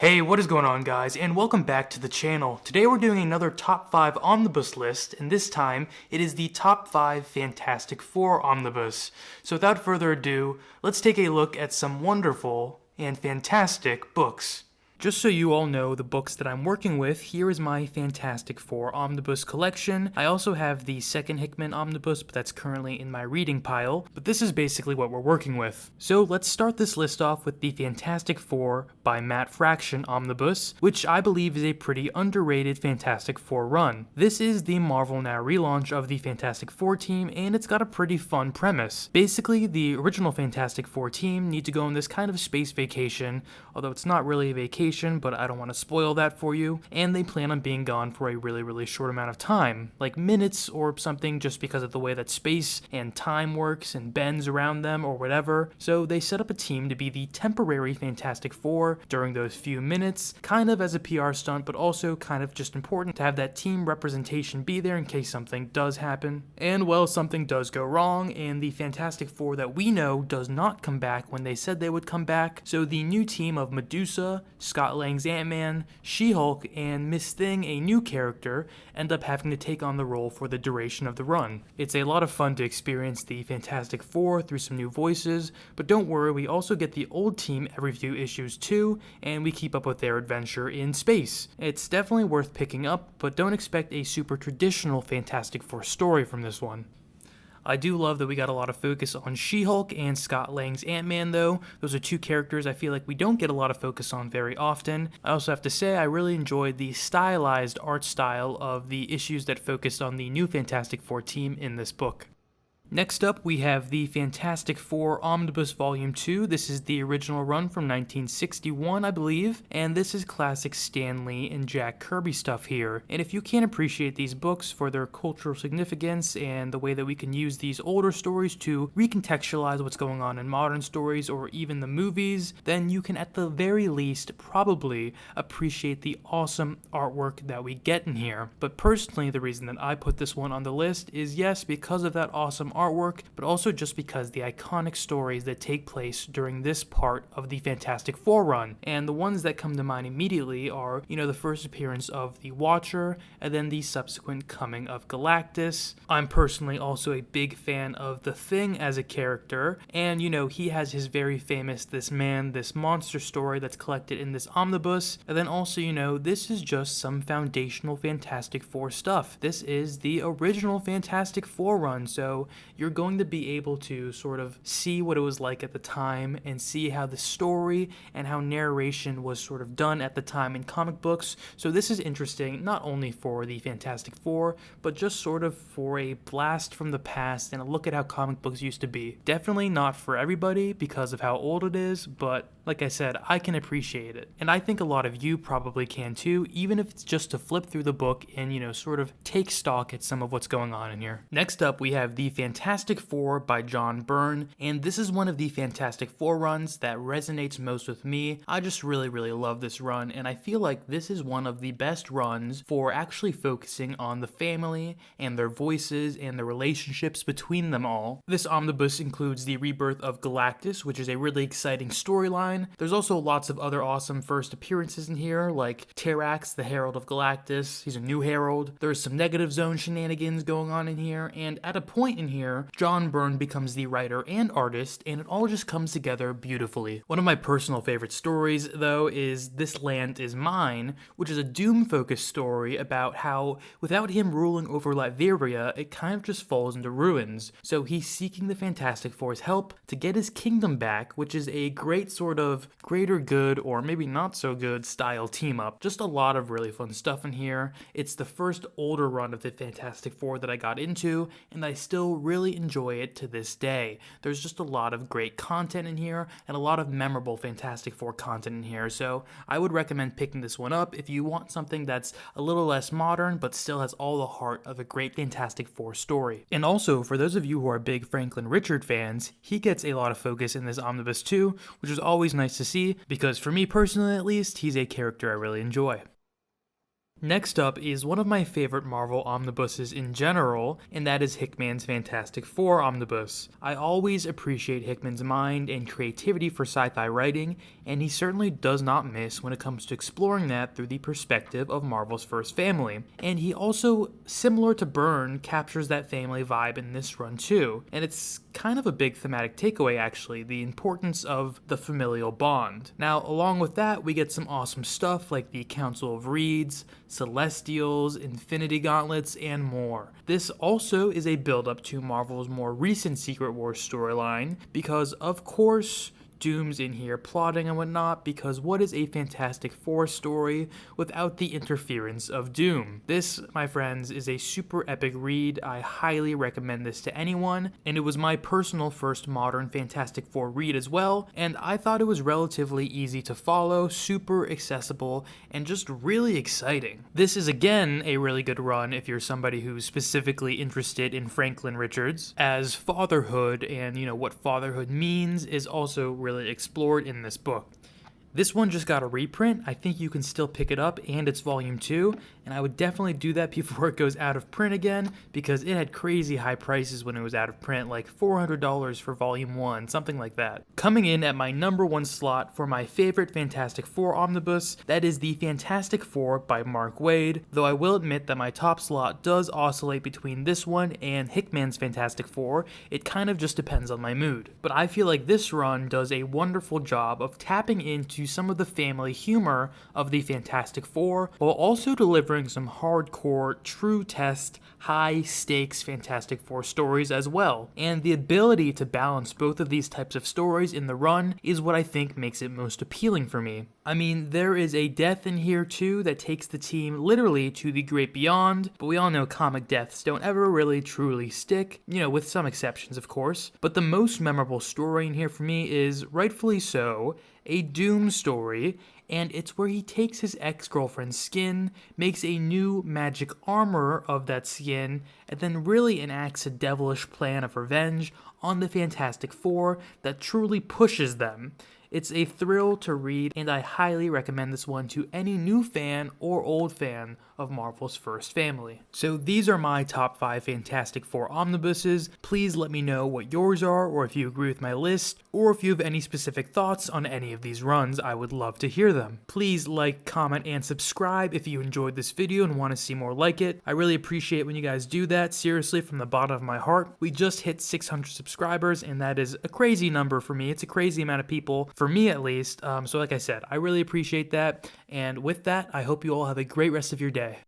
Hey, what is going on guys, and welcome back to the channel. Today we're doing another top 5 omnibus list, and this time it is the top 5 Fantastic Four omnibus. So without further ado, let's take a look at some wonderful and fantastic books. Just so you all know the books that I'm working with, here is my Fantastic Four Omnibus collection. I also have the second Hickman Omnibus, but that's currently in my reading pile. But this is basically what we're working with. So let's start this list off with the Fantastic Four by Matt Fraction Omnibus, which I believe is a pretty underrated Fantastic Four run. This is the Marvel Now relaunch of the Fantastic Four team, and it's got a pretty fun premise. Basically, the original Fantastic Four team need to go on this kind of space vacation, although it's not really a vacation, but I don't want to spoil that for you, and they plan on being gone for a really short amount of time, like minutes or something, just because of the way that space and time works and bends around them or whatever. So they set up a team to be the temporary Fantastic Four during those few minutes, kind of as a PR stunt, but also kind of just important to have that team representation be there in case something does happen. And well, something does go wrong, and the Fantastic Four that we know does not come back when they said they would come back. So the new team of Medusa, Scott Lang's Ant-Man, She-Hulk, and Miss Thing, a new character, end up having to take on the role for the duration of the run. It's a lot of fun to experience the Fantastic Four through some new voices, but don't worry, we also get the old team every few issues too, and we keep up with their adventure in space. It's definitely worth picking up, but don't expect a super traditional Fantastic Four story from this one. I do love that we got a lot of focus on She-Hulk and Scott Lang's Ant-Man though. Those are two characters I feel like we don't get a lot of focus on very often. I also have to say I really enjoyed the stylized art style of the issues that focused on the new Fantastic Four team in this book. Next up, we have the Fantastic Four Omnibus Volume 2. This is the original run from 1961, I believe, and this is classic Stan Lee and Jack Kirby stuff here. And if you can't appreciate these books for their cultural significance and the way that we can use these older stories to recontextualize what's going on in modern stories or even the movies, then you can at the very least probably appreciate the awesome artwork that we get in here. But personally, the reason that I put this one on the list is yes, because of that awesome artwork, but also just because the iconic stories that take place during this part of the Fantastic Four run. And the ones that come to mind immediately are, the first appearance of the Watcher, and then the subsequent coming of Galactus. I'm personally also a big fan of the Thing as a character, and he has his very famous This Man, This Monster story that's collected in this omnibus. And then also, this is just some foundational Fantastic Four stuff. This is the original Fantastic Four run, so you're going to be able to sort of see what it was like at the time and see how the story and how narration was sort of done at the time in comic books. So this is interesting not only for the Fantastic Four, but just sort of for a blast from the past and a look at how comic books used to be. Definitely not for everybody because of how old it is, but like I said, I can appreciate it. And I think a lot of you probably can too, even if it's just to flip through the book and, sort of take stock at some of what's going on in here. Next up, we have the Fantastic Four by John Byrne, and this is one of the Fantastic Four runs that resonates most with me. I just really love this run, and I feel like this is one of the best runs for actually focusing on the family and their voices and the relationships between them all. This omnibus includes the rebirth of Galactus, which is a really exciting storyline. There's also lots of other awesome first appearances in here, like Terrax, the Herald of Galactus. He's a new herald. There's some Negative Zone shenanigans going on in here, and at a point in here, John Byrne becomes the writer and artist, and it all just comes together beautifully. One of my personal favorite stories, though, is This Land Is Mine, which is a Doom-focused story about how, without him ruling over Latveria, it kind of just falls into ruins. So he's seeking the Fantastic Four's help to get his kingdom back, which is a great sort of greater good, or maybe not so good, style team-up. Just a lot of really fun stuff in here. It's the first older run of the Fantastic Four that I got into, and I still really enjoy it to this day. There's just a lot of great content in here, and a lot of memorable Fantastic Four content in here, so I would recommend picking this one up if you want something that's a little less modern, but still has all the heart of a great Fantastic Four story. And also, for those of you who are big Franklin Richard fans, he gets a lot of focus in this omnibus too, which is always nice to see, because for me personally at least, he's a character I really enjoy. Next up is one of my favorite Marvel omnibuses in general, and that is Hickman's Fantastic Four omnibus. I always appreciate Hickman's mind and creativity for sci-fi writing, and he certainly does not miss when it comes to exploring that through the perspective of Marvel's first family. And he also, similar to Byrne, captures that family vibe in this run too. And it's kind of a big thematic takeaway actually, the importance of the familial bond. Now, along with that, we get some awesome stuff like the Council of Reeds, Celestials, Infinity Gauntlets, and more. This also is a build-up to Marvel's more recent Secret Wars storyline, because of course, Doom's in here plotting and whatnot, because what is a Fantastic Four story without the interference of Doom? This, my friends, is a super epic read. I highly recommend this to anyone, and it was my personal first modern Fantastic Four read as well, and I thought it was relatively easy to follow, super accessible, and just really exciting. This is again a really good run if you're somebody who's specifically interested in Franklin Richards, as fatherhood and what fatherhood means is also really explored in this book. This one just got a reprint. I think you can still pick it up, and it's volume 2, and I would definitely do that before it goes out of print again, because it had crazy high prices when it was out of print, like $400 for volume 1, something like that. Coming in at my number 1 slot for my favorite Fantastic Four omnibus, that is the Fantastic Four by Mark Waid, though I will admit that my top slot does oscillate between this one and Hickman's Fantastic Four. It kind of just depends on my mood. But I feel like this run does a wonderful job of tapping into some of the family humor of the Fantastic Four, while also delivering some hardcore, true test, high stakes Fantastic Four stories as well. And the ability to balance both of these types of stories in the run is what I think makes it most appealing for me. I mean, there is a death in here too that takes the team literally to the great beyond, but we all know comic deaths don't ever really truly stick, with some exceptions of course. But the most memorable story in here for me is, rightfully so, a Doom story, and it's where he takes his ex-girlfriend's skin, makes a new magic armor of that skin, and then really enacts a devilish plan of revenge on the Fantastic Four that truly pushes them. It's a thrill to read, and I highly recommend this one to any new fan or old fan of Marvel's first family. So these are my top 5 Fantastic Four omnibuses. Please let me know what yours are, or if you agree with my list, or if you have any specific thoughts on any of these runs. I would love to hear them. Please like, comment, and subscribe if you enjoyed this video and want to see more like it. I really appreciate when you guys do that, seriously, from the bottom of my heart. We just hit 600 subscribers, and that is a crazy number for me. It's a crazy amount of people, for me at least. So like I said, I really appreciate that. And with that, I hope you all have a great rest of your day.